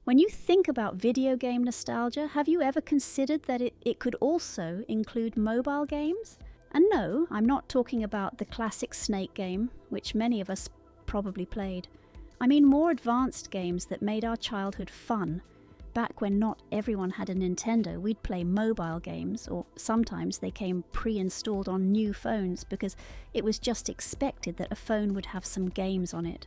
When you think about video game nostalgia, have you ever considered that it could also include mobile games? And no, I'm not talking about the classic Snake game, which many of us probably played. I mean more advanced games that made our childhood fun. Back when not everyone had a Nintendo, we'd play mobile games, or sometimes they came pre-installed on new phones because it was just expected that a phone would have some games on it.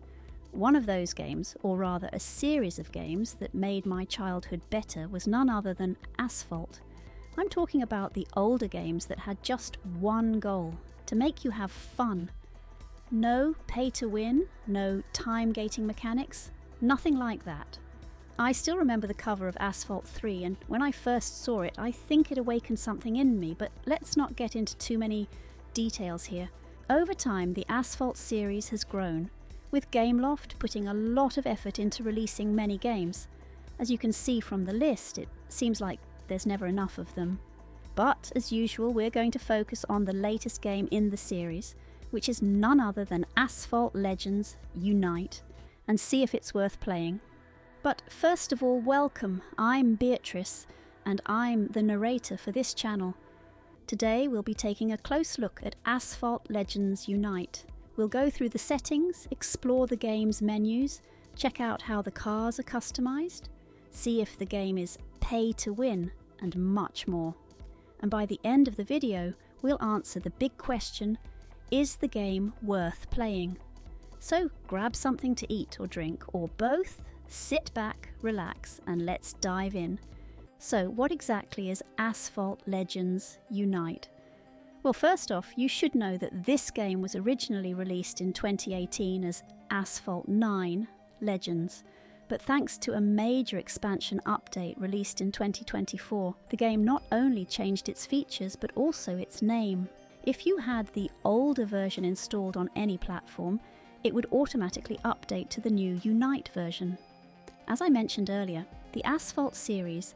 One of those games, or rather a series of games that made my childhood better, was none other than Asphalt. I'm talking about the older games that had just one goal: to make you have fun. No pay to win, no time gating mechanics, nothing like that. I still remember the cover of Asphalt 3, and when I first saw it, I think it awakened something in me, but let's not get into too many details here. Over time, the Asphalt series has grown, with Gameloft putting a lot of effort into releasing many games. As you can see from the list, it seems like there's never enough of them. But, as usual, we're going to focus on the latest game in the series, which is none other than Asphalt Legends Unite, and see if it's worth playing. But first of all, welcome. I'm Beatrice, and I'm the narrator for this channel. Today we'll be taking a close look at Asphalt Legends Unite. We'll go through the settings, explore the game's menus, check out how the cars are customized, see if the game is pay to win, and much more. And by the end of the video, we'll answer the big question: is the game worth playing? So grab something to eat or drink, or both, sit back, relax, and let's dive in. So what exactly is Asphalt Legends Unite? Well, first off, you should know that this game was originally released in 2018 as Asphalt 9 Legends, but thanks to a major expansion update released in 2024, the game not only changed its features but also its name. If you had the older version installed on any platform, it would automatically update to the new Unite version. As I mentioned earlier, the Asphalt series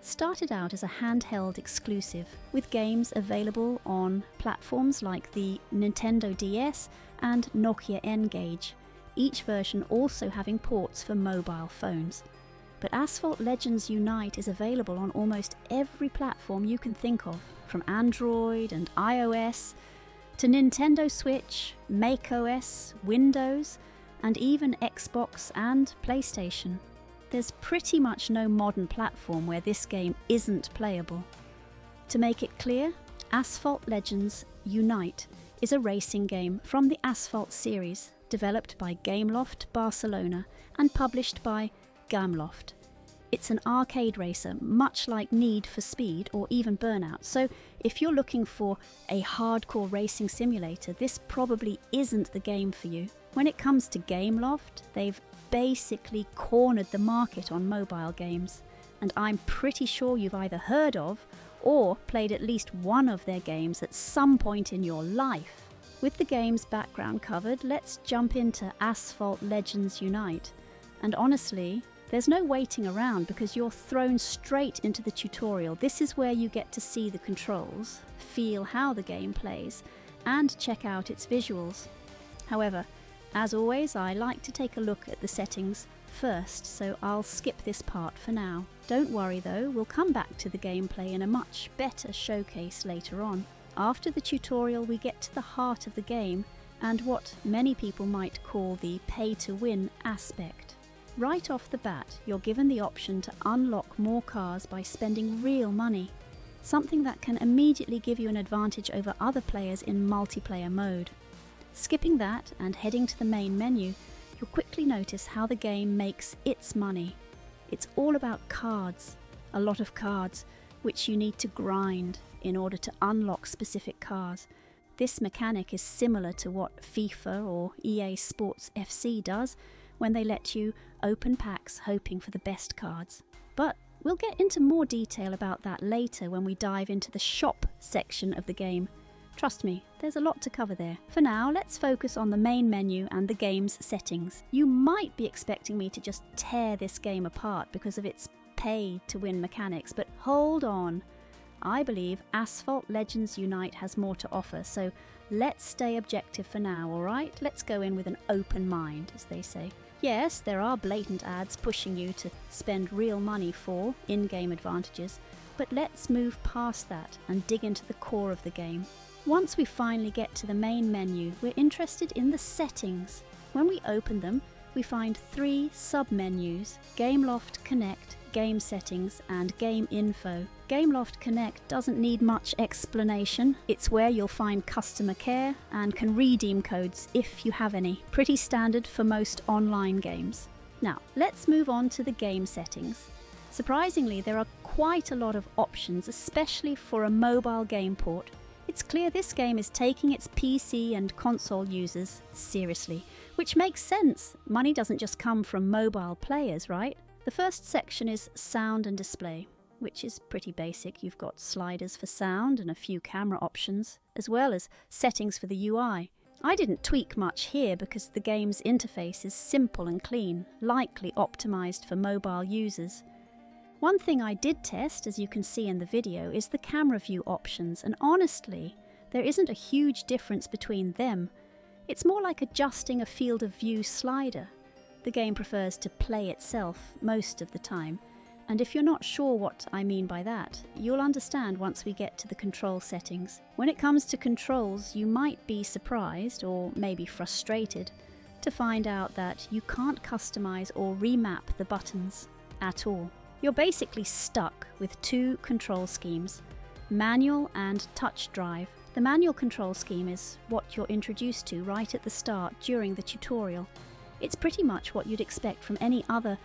started out as a handheld exclusive, with games available on platforms like the Nintendo DS and Nokia N-Gage, each version also having ports for mobile phones. But Asphalt Legends Unite is available on almost every platform you can think of, from Android and iOS to Nintendo Switch, macOS, Windows, and even Xbox and PlayStation. There's pretty much no modern platform where this game isn't playable. To make it clear, Asphalt Legends Unite is a racing game from the Asphalt series, developed by Gameloft Barcelona and published by Gameloft. It's an arcade racer, much like Need for Speed or even Burnout, so if you're looking for a hardcore racing simulator, this probably isn't the game for you. When it comes to Gameloft, they've basically cornered the market on mobile games, and I'm pretty sure you've either heard of or played at least one of their games at some point in your life. With the game's background covered, let's jump into Asphalt Legends Unite. And honestly, there's no waiting around because you're thrown straight into the tutorial. This is where you get to see the controls, feel how the game plays, and check out its visuals. However, as always, I like to take a look at the settings first, so I'll skip this part for now. Don't worry though, we'll come back to the gameplay in a much better showcase later on. After the tutorial, we get to the heart of the game and what many people might call the pay-to-win aspect. Right off the bat, you're given the option to unlock more cars by spending real money, something that can immediately give you an advantage over other players in multiplayer mode. Skipping that and heading to the main menu, you'll quickly notice how the game makes its money. It's all about cards, a lot of cards, which you need to grind in order to unlock specific cars. This mechanic is similar to what FIFA or EA Sports FC does when they let you open packs hoping for the best cards. But we'll get into more detail about that later when we dive into the shop section of the game. Trust me, there's a lot to cover there. For now, let's focus on the main menu and the game's settings. You might be expecting me to just tear this game apart because of its pay-to-win mechanics, but hold on. I believe Asphalt Legends Unite has more to offer, so let's stay objective for now, alright? Let's go in with an open mind, as they say. Yes, there are blatant ads pushing you to spend real money for in-game advantages, but let's move past that and dig into the core of the game. Once we finally get to the main menu, we're interested in the settings. When we open them, we find 3 sub-menus: Gameloft Connect, Game Settings, and Game Info. Gameloft Connect doesn't need much explanation. It's where you'll find customer care and can redeem codes if you have any. Pretty standard for most online games. Now, let's move on to the game settings. Surprisingly, there are quite a lot of options, especially for a mobile game port. It's clear this game is taking its PC and console users seriously, which makes sense. Money doesn't just come from mobile players, right? The first section is sound and display, which is pretty basic. You've got sliders for sound and a few camera options, as well as settings for the UI. I didn't tweak much here because the game's interface is simple and clean, likely optimized for mobile users. One thing I did test, as you can see in the video, is the camera view options, and honestly, there isn't a huge difference between them. It's more like adjusting a field of view slider. The game prefers to play itself most of the time, and if you're not sure what I mean by that, you'll understand once we get to the control settings. When it comes to controls, you might be surprised, or maybe frustrated, to find out that you can't customize or remap the buttons at all. You're basically stuck with 2 control schemes, manual and touch drive. The manual control scheme is what you're introduced to right at the start during the tutorial. It's pretty much what you'd expect from any other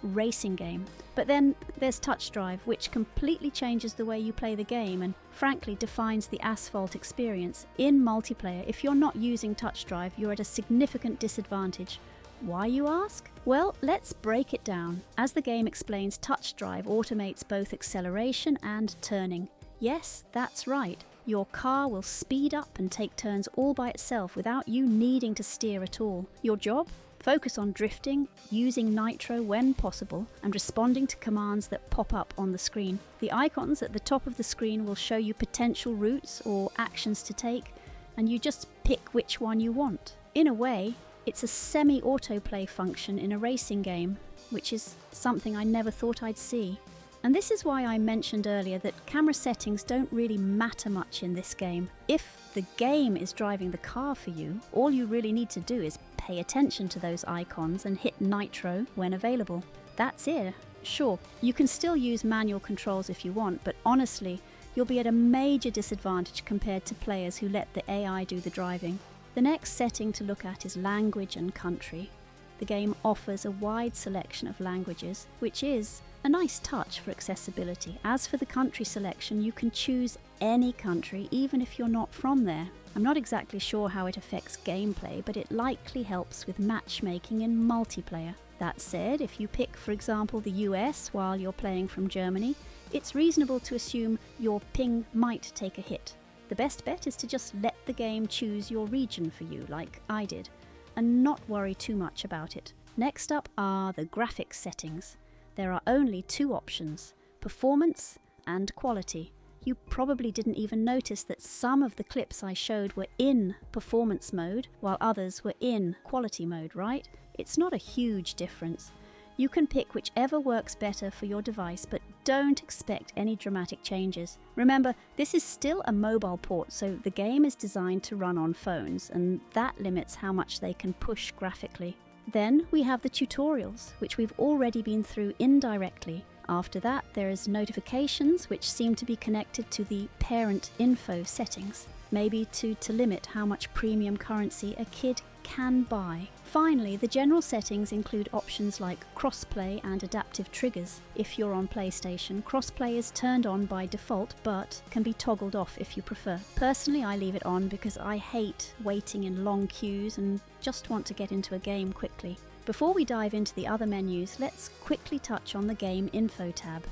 racing game. But then there's touch drive, which completely changes the way you play the game and frankly defines the Asphalt experience. In multiplayer, if you're not using touch drive, you're at a significant disadvantage. Why, you ask? Well, let's break it down. As the game explains, touch drive automates both acceleration and turning. Yes, that's right. Your car will speed up and take turns all by itself without you needing to steer at all. Your job? Focus on drifting, using nitro when possible, and responding to commands that pop up on the screen. The icons at the top of the screen will show you potential routes or actions to take, and you just pick which one you want. In a way, it's a semi-autoplay function in a racing game, which is something I never thought I'd see. And this is why I mentioned earlier that camera settings don't really matter much in this game. If the game is driving the car for you, all you really need to do is pay attention to those icons and hit nitro when available. That's it. Sure, you can still use manual controls if you want, but honestly, you'll be at a major disadvantage compared to players who let the AI do the driving. The next setting to look at is language and country. The game offers a wide selection of languages, which is a nice touch for accessibility. As for the country selection, you can choose any country, even if you're not from there. I'm not exactly sure how it affects gameplay, but it likely helps with matchmaking in multiplayer. That said, if you pick, for example, the US while you're playing from Germany, it's reasonable to assume your ping might take a hit. The best bet is to just let the game choose your region for you, like I did, and not worry too much about it. Next up are the graphics settings. There are only 2 options, performance and quality. You probably didn't even notice that some of the clips I showed were in performance mode, while others were in quality mode, right? It's not a huge difference. You can pick whichever works better for your device, but don't expect any dramatic changes. Remember, this is still a mobile port, so the game is designed to run on phones, and that limits how much they can push graphically. Then we have the tutorials, which we've already been through indirectly. After that, there is notifications, which seem to be connected to the parent info settings, maybe to limit how much premium currency a kid can buy. Finally, the general settings include options like crossplay and adaptive triggers. If you're on PlayStation, crossplay is turned on by default, but can be toggled off if you prefer. Personally, I leave it on because I hate waiting in long queues and just want to get into a game quickly. Before we dive into the other menus, let's quickly touch on the Game Info tab.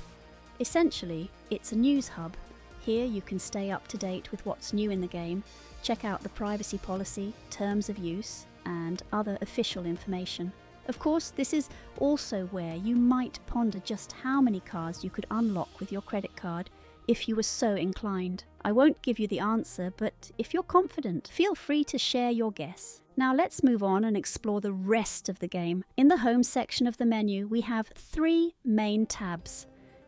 Essentially, it's a news hub. Here you can stay up to date with what's new in the game, check out the privacy policy, terms of use, and other official information. Of course, this is also where you might ponder just how many cars you could unlock with your credit card if you were so inclined. I won't give you the answer, but if you're confident, feel free to share your guess. Now let's move on and explore the rest of the game. In the home section of the menu, we have 3 main tabs: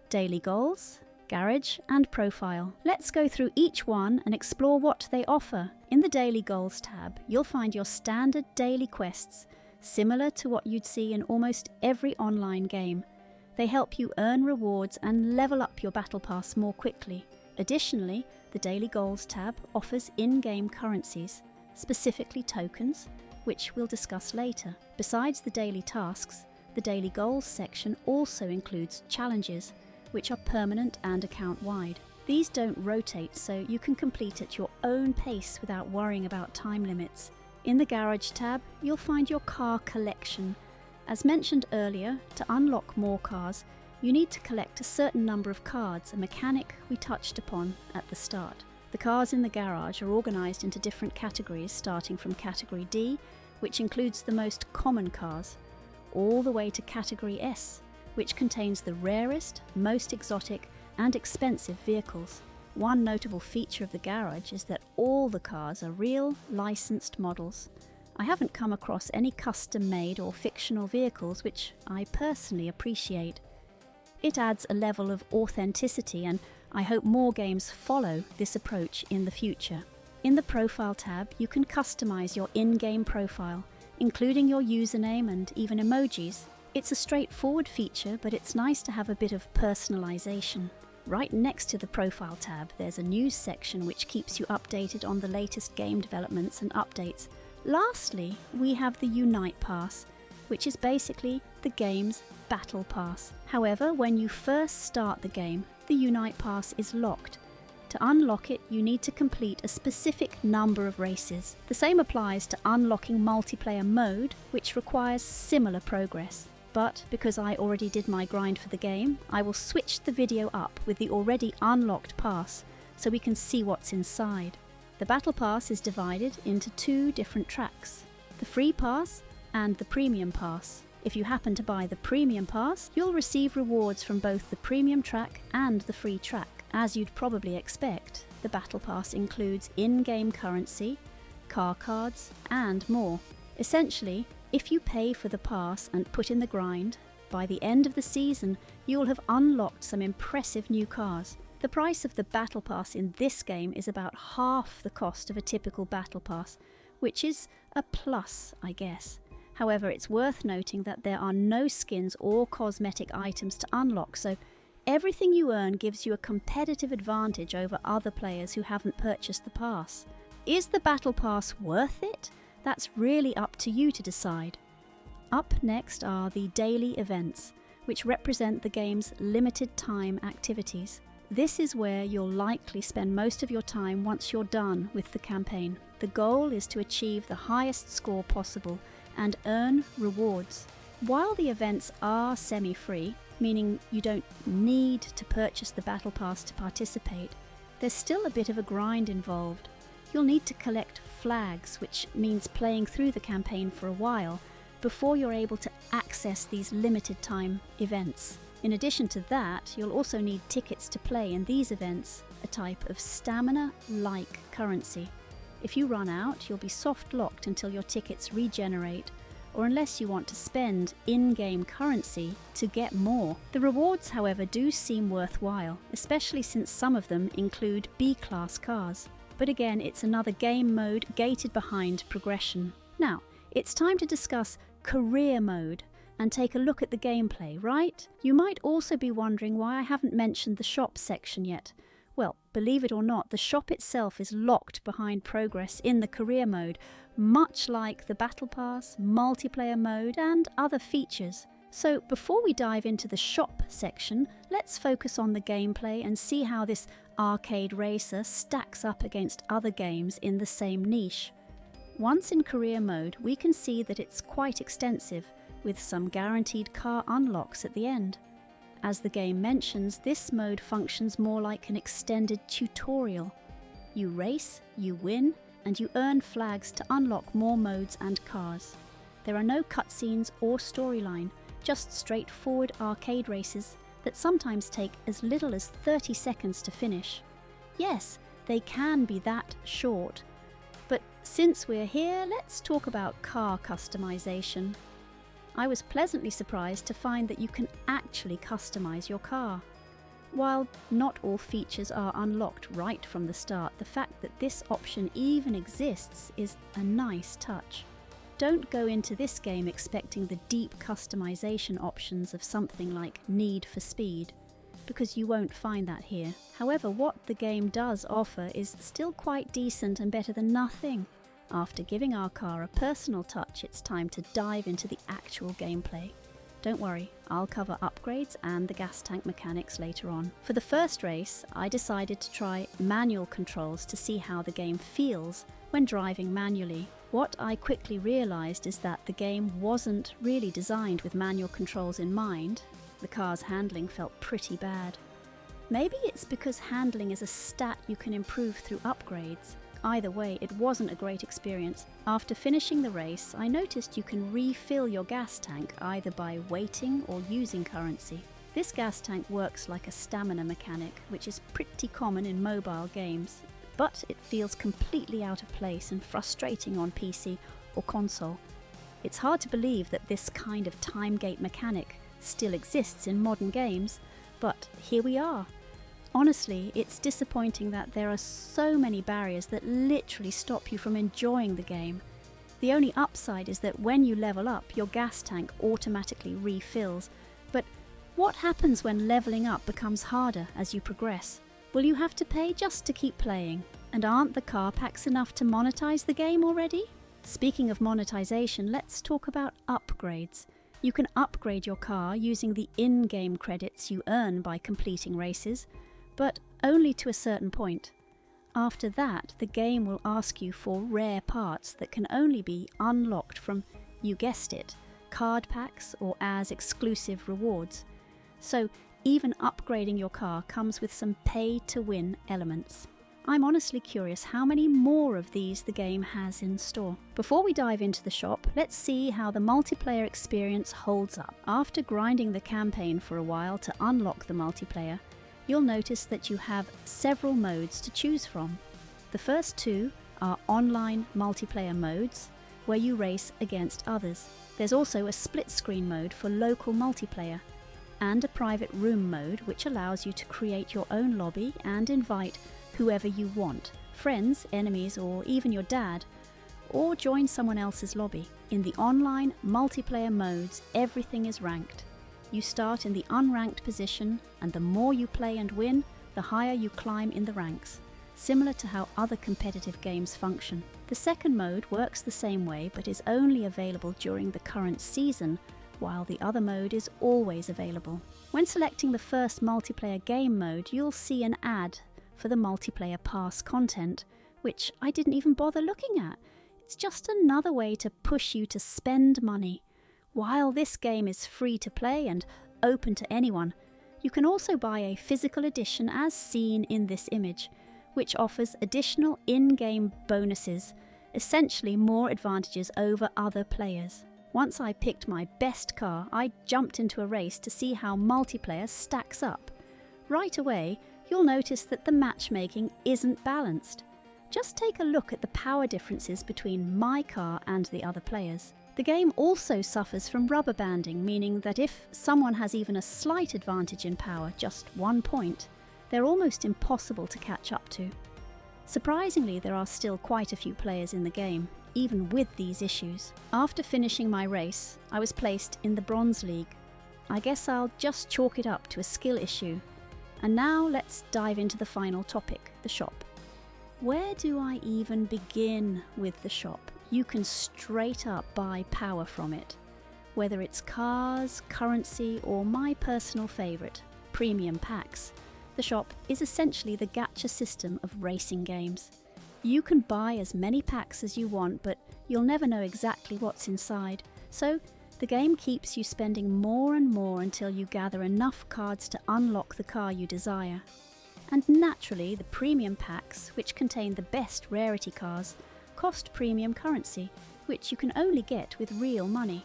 Daily Goals, Garage, and Profile. Let's go through each one and explore what they offer. In the Daily Goals tab, you'll find your standard daily quests, similar to what you'd see in almost every online game. They help you earn rewards and level up your Battle Pass more quickly. Additionally, the Daily Goals tab offers in-game currencies, specifically tokens, which we'll discuss later. Besides the daily tasks, the Daily Goals section also includes challenges, which are permanent and account-wide. These don't rotate, so you can complete at your own pace without worrying about time limits. In the Garage tab, you'll find your car collection. As mentioned earlier, to unlock more cars, you need to collect a certain number of cards, a mechanic we touched upon at the start. The cars in the garage are organised into different categories, starting from Category D, which includes the most common cars, all the way to Category S, which contains the rarest, most exotic and expensive vehicles. One notable feature of the garage is that all the cars are real, licensed models. I haven't come across any custom-made or fictional vehicles, which I personally appreciate. It adds a level of authenticity, and I hope more games follow this approach in the future. In the Profile tab, you can customize your in-game profile, including your username and even emojis. It's a straightforward feature, but it's nice to have a bit of personalization. Right next to the Profile tab, there's a news section which keeps you updated on the latest game developments and updates. Lastly, we have the Unite Pass, which is basically the game's Battle Pass. However, when you first start the game, the Unite Pass is locked. To unlock it, you need to complete a specific number of races. The same applies to unlocking multiplayer mode, which requires similar progress. But because I already did my grind for the game, I will switch the video up with the already unlocked pass so we can see what's inside. The Battle Pass is divided into 2 different tracks, the Free Pass and the Premium Pass. If you happen to buy the Premium Pass, you'll receive rewards from both the Premium track and the Free track. As you'd probably expect, the Battle Pass includes in-game currency, car cards, and more. Essentially, if you pay for the pass and put in the grind, by the end of the season, you'll have unlocked some impressive new cars. The price of the Battle Pass in this game is about half the cost of a typical Battle Pass, which is a plus, I guess. However, it's worth noting that there are no skins or cosmetic items to unlock, so everything you earn gives you a competitive advantage over other players who haven't purchased the pass. Is the Battle Pass worth it? That's really up to you to decide. Up next are the daily events, which represent the game's limited time activities. This is where you'll likely spend most of your time once you're done with the campaign. The goal is to achieve the highest score possible and earn rewards. While the events are semi-free, meaning you don't need to purchase the Battle Pass to participate, there's still a bit of a grind involved. You'll need to collect flags, which means playing through the campaign for a while before you're able to access these limited time events. In addition to that, you'll also need tickets to play in these events, a type of stamina-like currency. If you run out, you'll be soft-locked until your tickets regenerate, or unless you want to spend in-game currency to get more. The rewards, however, do seem worthwhile, especially since some of them include B-class cars. But again, it's another game mode gated behind progression. Now, it's time to discuss career mode and take a look at the gameplay, right? You might also be wondering why I haven't mentioned the shop section yet. Well, believe it or not, the shop itself is locked behind progress in the career mode, much like the Battle Pass, multiplayer mode, and other features. So before we dive into the shop section, let's focus on the gameplay and see how this arcade racer stacks up against other games in the same niche. Once in career mode, we can see that it's quite extensive, with some guaranteed car unlocks at the end. As the game mentions, this mode functions more like an extended tutorial. You race, you win, and you earn flags to unlock more modes and cars. There are no cutscenes or storyline, just straightforward arcade races that sometimes take as little as 30 seconds to finish. Yes, they can be that short. But since we're here, let's talk about car customization. I was pleasantly surprised to find that you can actually customize your car. While not all features are unlocked right from the start, the fact that this option even exists is a nice touch. Don't go into this game expecting the deep customization options of something like Need for Speed, because you won't find that here. However, what the game does offer is still quite decent and better than nothing. After giving our car a personal touch, it's time to dive into the actual gameplay. Don't worry, I'll cover upgrades and the gas tank mechanics later on. For the first race, I decided to try manual controls to see how the game feels when driving manually. What I quickly realised is that the game wasn't really designed with manual controls in mind. The car's handling felt pretty bad. Maybe it's because handling is a stat you can improve through upgrades. Either way, it wasn't a great experience. After finishing the race, I noticed you can refill your gas tank either by waiting or using currency. This gas tank works like a stamina mechanic, which is pretty common in mobile games, but it feels completely out of place and frustrating on PC or console. It's hard to believe that this kind of time gate mechanic still exists in modern games, but here we are. Honestly, it's disappointing that there are so many barriers that literally stop you from enjoying the game. The only upside is that when you level up, your gas tank automatically refills. But what happens when leveling up becomes harder as you progress? Will you have to pay just to keep playing? And aren't the car packs enough to monetize the game already? Speaking of monetization, let's talk about upgrades. You can upgrade your car using the in-game credits you earn by completing races, but only to a certain point. After that, the game will ask you for rare parts that can only be unlocked from, you guessed it, card packs or as exclusive rewards. So even upgrading your car comes with some pay-to-win elements. I'm honestly curious how many more of these the game has in store. Before we dive into the shop, let's see how the multiplayer experience holds up. After grinding the campaign for a while to unlock the multiplayer, you'll notice that you have several modes to choose from. The first two are online multiplayer modes, where you race against others. There's also a split screen mode for local multiplayer, and a private room mode which allows you to create your own lobby and invite whoever you want, friends, enemies, or even your dad, or join someone else's lobby. In the online multiplayer modes, everything is ranked. You start in the unranked position, and the more you play and win, the higher you climb in the ranks, similar to how other competitive games function. The second mode works the same way, but is only available during the current season, while the other mode is always available. When selecting the first multiplayer game mode, you'll see an ad for the multiplayer pass content, which I didn't even bother looking at. It's just another way to push you to spend money. While this game is free to play and open to anyone, you can also buy a physical edition as seen in this image, which offers additional in-game bonuses, essentially more advantages over other players. Once I picked my best car, I jumped into a race to see how multiplayer stacks up. Right away, you'll notice that the matchmaking isn't balanced. Just take a look at the power differences between my car and the other players. The game also suffers from rubber banding, meaning that if someone has even a slight advantage in power, just 1 point, they're almost impossible to catch up to. Surprisingly, there are still quite a few players in the game, even with these issues. After finishing my race, I was placed in the Bronze League. I guess I'll just chalk it up to a skill issue. And now let's dive into the final topic, the shop. Where do I even begin with the shop? You can straight up buy power from it, whether it's cars, currency, or my personal favourite, premium packs. The shop is essentially the gacha system of racing games. You can buy as many packs as you want, but you'll never know exactly what's inside, so the game keeps you spending more and more until you gather enough cards to unlock the car you desire. And naturally, the premium packs, which contain the best rarity cars, cost premium currency, which you can only get with real money.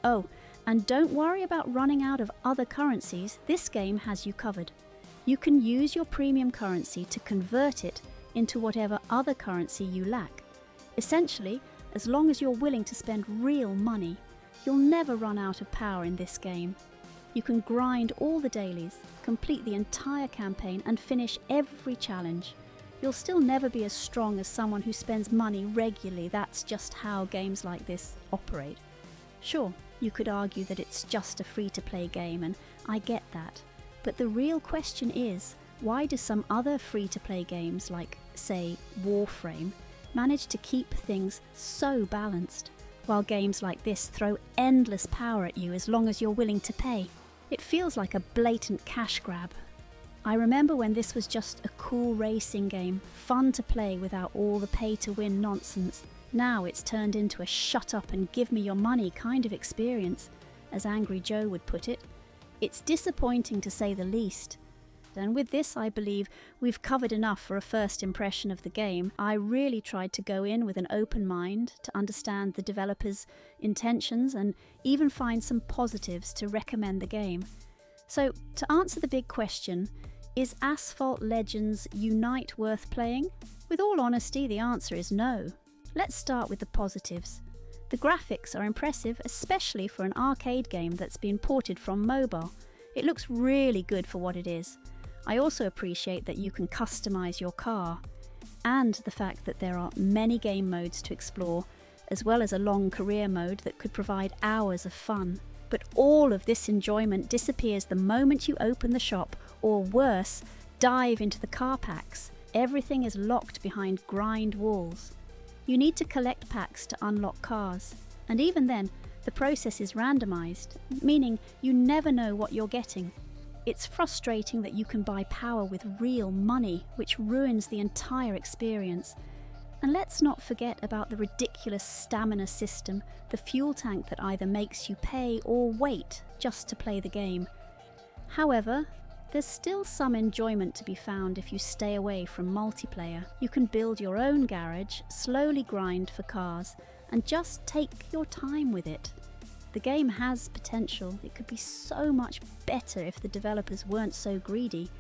Oh, and don't worry about running out of other currencies, this game has you covered. You can use your premium currency to convert it into whatever other currency you lack. Essentially, as long as you're willing to spend real money, you'll never run out of power in this game. You can grind all the dailies, complete the entire campaign and finish every challenge. You'll still never be as strong as someone who spends money regularly. That's just how games like this operate. Sure, you could argue that it's just a free-to-play game, and I get that. But the real question is, why do some other free-to-play games like, say, Warframe, manage to keep things so balanced, while games like this throw endless power at you as long as you're willing to pay? It feels like a blatant cash grab. I remember when this was just a cool racing game, fun to play without all the pay-to-win nonsense. Now it's turned into a shut up and give me your money kind of experience, as Angry Joe would put it. It's disappointing to say the least. And with this, I believe we've covered enough for a first impression of the game. I really tried to go in with an open mind to understand the developers' intentions and even find some positives to recommend the game. So, to answer the big question, is Asphalt Legends Unite worth playing? With all honesty, the answer is no. Let's start with the positives. The graphics are impressive, especially for an arcade game that's been ported from mobile. It looks really good for what it is. I also appreciate that you can customize your car, and the fact that there are many game modes to explore, as well as a long career mode that could provide hours of fun. But all of this enjoyment disappears the moment you open the shop, or worse, dive into the car packs. Everything is locked behind grind walls. You need to collect packs to unlock cars, and even then, the process is randomized, meaning you never know what you're getting. It's frustrating that you can buy power with real money, which ruins the entire experience. And let's not forget about the ridiculous stamina system, the fuel tank that either makes you pay or wait just to play the game. However, there's still some enjoyment to be found if you stay away from multiplayer. You can build your own garage, slowly grind for cars, and just take your time with it. The game has potential. It could be so much better if the developers weren't so greedy.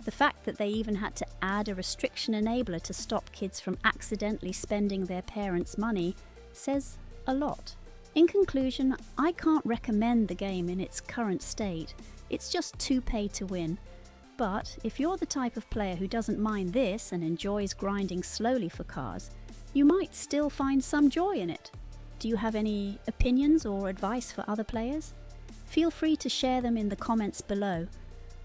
The fact that they even had to add a restriction enabler to stop kids from accidentally spending their parents' money says a lot. In conclusion, I can't recommend the game in its current state. It's just too pay to win. But if you're the type of player who doesn't mind this and enjoys grinding slowly for cars, you might still find some joy in it. Do you have any opinions or advice for other players? Feel free to share them in the comments below.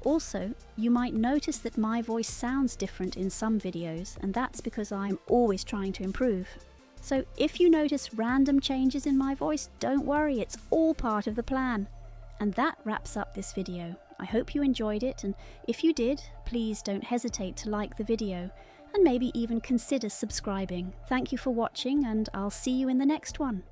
Also, you might notice that my voice sounds different in some videos, and that's because I'm always trying to improve. So if you notice random changes in my voice, don't worry, it's all part of the plan. And that wraps up this video. I hope you enjoyed it, and if you did, please don't hesitate to like the video and maybe even consider subscribing. Thank you for watching, and I'll see you in the next one.